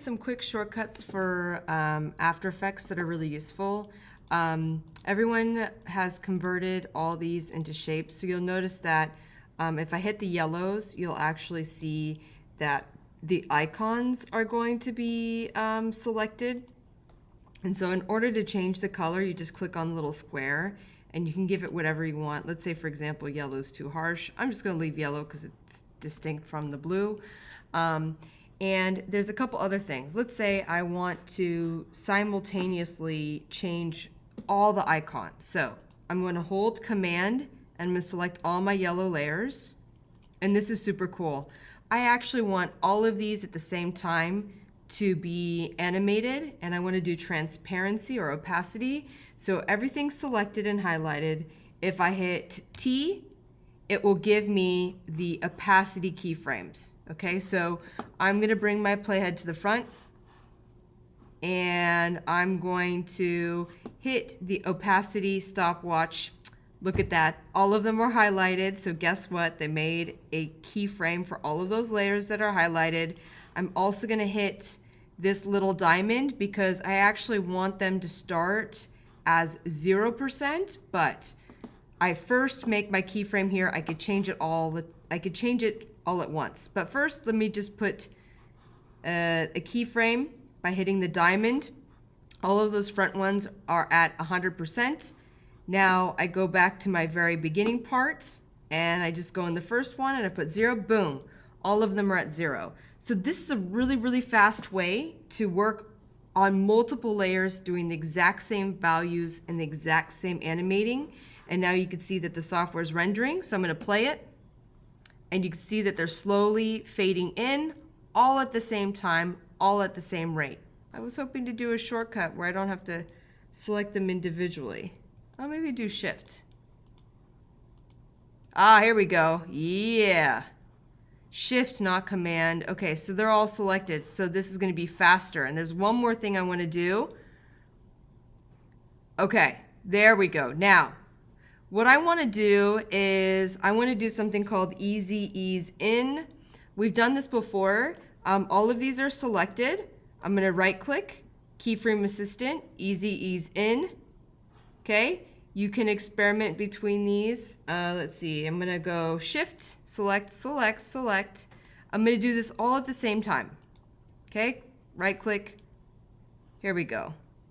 some quick shortcuts for After Effects that are really useful. Everyone has converted all these into shapes, so you'll notice that if I hit the yellows, you'll actually see that the icons are going to be selected. And so in order to change the color, you just click on the little square and you can give it whatever you want. Let's say, for example, yellow is too harsh. I'm just going to leave yellow because it's distinct from the blue. And there's a couple other things. Let's say I want to simultaneously change all the icons. So I'm going to hold Command and I'm going to select all my yellow layers. And this is super cool. I actually want all of these at the same time to be animated, and I want to do transparency or opacity. So everything's selected and highlighted. If I hit T, it will give me the opacity keyframes. Okay, so I'm going to bring my playhead to the front and I'm going to hit the opacity stopwatch. Look at that. All of them are highlighted. So guess what? They made a keyframe for all of those layers that are highlighted. I'm also going to hit this little diamond because I actually want them to start as 0%, but I first make my keyframe here. I could change it all at once. But first, let me just put a keyframe by hitting the diamond. All of those front ones are at 100%. Now I go back to my very beginning part and I just go in the first one and I put 0, boom. All of them are at 0. So this is a really, really fast way to work on multiple layers doing the exact same values and the exact same animating. And now you can see that the software is rendering. So I'm going to play it and you can see that they're slowly fading in all at the same time, all at the same rate. I was hoping to do a shortcut where I don't have to select them individually. I'll maybe do Shift. Ah, here we go. Yeah. Shift, not Command. Okay, so they're all selected. So this is going to be faster. And there's one more thing I want to do. Okay, there we go. Now, what I want to do is I want to do something called Easy Ease In. We've done this before. All of these are selected. I'm going to right click, Keyframe Assistant, Easy Ease In. Okay, you can experiment between these. Let's see, I'm going to go Shift, Select, Select, Select. I'm going to do this all at the same time. Okay, right click. Here we go.